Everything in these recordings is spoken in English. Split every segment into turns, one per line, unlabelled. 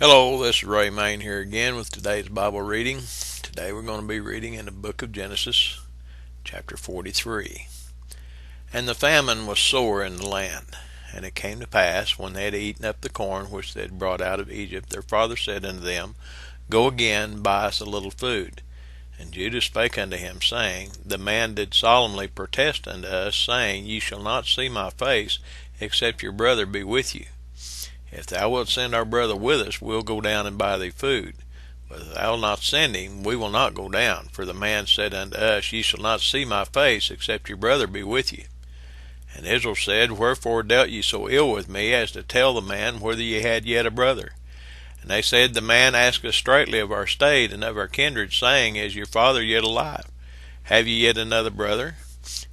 Hello, this is Ray Main here again with today's Bible reading. Today we're going to be reading in the book of Genesis, chapter 43. And the famine was sore in the land. And it came to pass, when they had eaten up the corn which they had brought out of Egypt, their father said unto them, Go again, buy us a little food. And Judah spake unto him, saying, The man did solemnly protest unto us, saying, Ye shall not see my face, except your brother be with you. If thou wilt send our brother with us, we'll go down and buy thee food. But if thou wilt not send him, we will not go down. For the man said unto us, Ye shall not see my face, except your brother be with you. And Israel said, Wherefore dealt ye so ill with me, as to tell the man whether ye had yet a brother? And they said, The man asketh straitly of our state and of our kindred, saying, Is your father yet alive? Have ye yet another brother?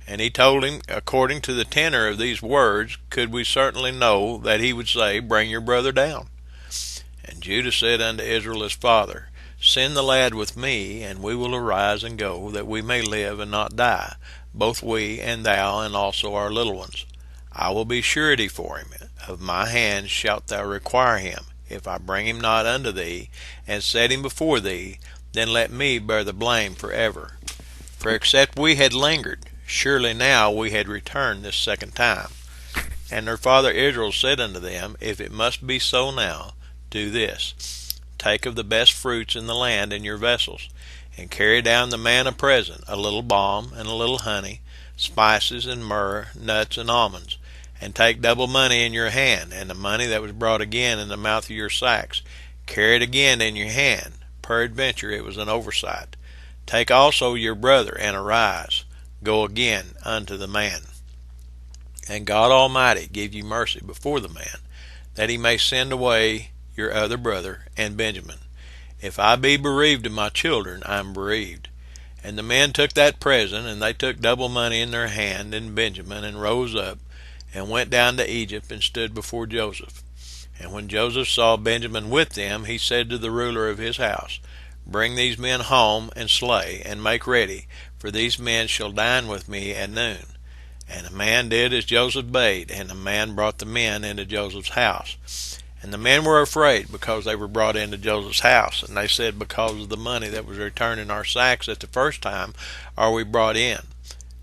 And he told him, according to the tenor of these words, could we certainly know that he would say, Bring your brother down. And Judah said unto Israel his father, Send the lad with me, and we will arise and go, that we may live and not die, both we and thou, and also our little ones. I will be surety for him. Of my hand shalt thou require him. If I bring him not unto thee, and set him before thee, then let me bear the blame forever. For except we had lingered, surely now we had returned this second time. And their father Israel said unto them, If it must be so now, do this. Take of the best fruits in the land in your vessels, and carry down the man a present, a little balm and a little honey, spices and myrrh, nuts and almonds. And take double money in your hand, and the money that was brought again in the mouth of your sacks, carry it again in your hand. Peradventure it was an oversight. Take also your brother, and arise, go again unto the man. And God Almighty give you mercy before the man, that he may send away your other brother and Benjamin. If I be bereaved of my children, I am bereaved. And the men took that present, and they took double money in their hand, and Benjamin, and rose up, and went down to Egypt, and stood before Joseph. And when Joseph saw Benjamin with them, he said to the ruler of his house, Bring these men home, and slay, and make ready, for these men shall dine with me at noon. And the man did as Joseph bade, and the man brought the men into Joseph's house. And the men were afraid, because they were brought into Joseph's house. And they said, Because of the money that was returned in our sacks at the first time are we brought in,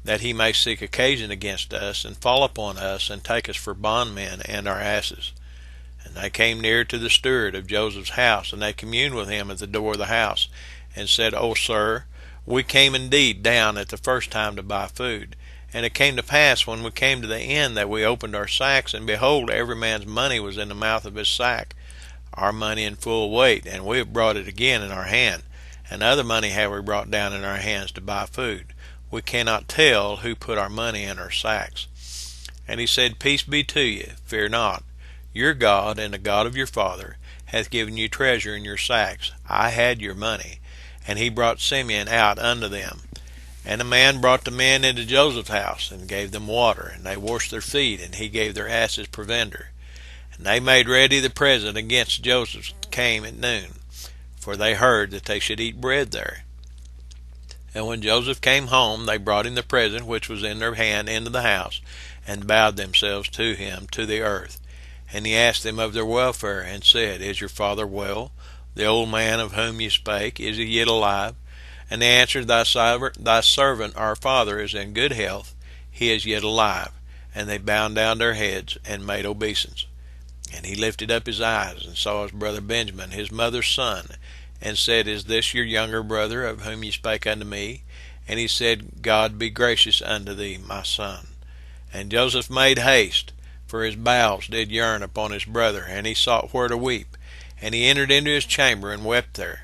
that he may seek occasion against us, and fall upon us, and take us for bondmen and our asses. And they came near to the steward of Joseph's house, and they communed with him at the door of the house, and said, O sir, we came indeed down at the first time to buy food. And it came to pass, when we came to the end, that we opened our sacks, and behold, every man's money was in the mouth of his sack, our money in full weight, and we have brought it again in our hand. And other money have we brought down in our hands to buy food. We cannot tell who put our money in our sacks. And he said, Peace be to you, fear not. Your God and the God of your father hath given you treasure in your sacks. I had your money. And he brought Simeon out unto them. And the man brought the men into Joseph's house, and gave them water, and they washed their feet, and he gave their asses provender. And they made ready the present against Joseph came at noon, for they heard that they should eat bread there. And when Joseph came home, they brought him the present which was in their hand into the house, and bowed themselves to him to the earth. And he asked them of their welfare, and said, Is your father well? The old man of whom you spake, is he yet alive? And they answered, Thy servant our father is in good health, he is yet alive. And they bowed down their heads, and made obeisance. And he lifted up his eyes, and saw his brother Benjamin, his mother's son, and said, Is this your younger brother, of whom ye spake unto me? And he said, God be gracious unto thee, my son. And Joseph made haste, for his bowels did yearn upon his brother, and he sought where to weep. And he entered into his chamber, and wept there.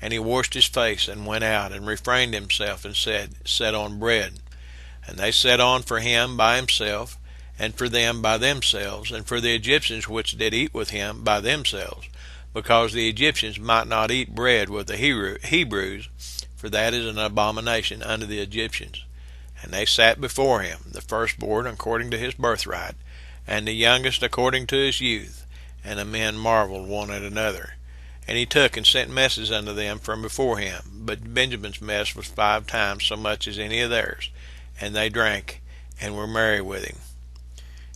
And he washed his face, and went out, and refrained himself, and said, Set on bread. And they set on for him by himself, and for them by themselves, and for the Egyptians which did eat with him by themselves, because the Egyptians might not eat bread with the Hebrews, for that is an abomination unto the Egyptians. And they sat before him, the firstborn according to his birthright, and the youngest according to his youth. And the men marveled one at another. And he took and sent messes unto them from before him. But Benjamin's mess was 5 times so much as any of theirs. And they drank, and were merry with him.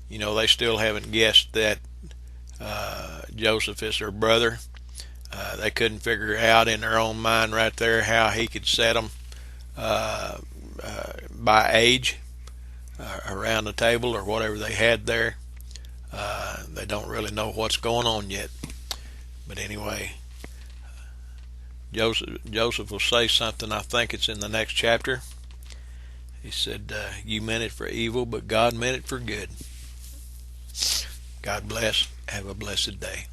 You know, they still haven't guessed that Joseph as their brother. They couldn't figure out in their own mind right there how he could set them by age around the table or whatever they had there. They don't really know what's going on yet. But anyway, Joseph will say something, I think it's in the next chapter. He said, you meant it for evil, but God meant it for good. God bless. Have a blessed day.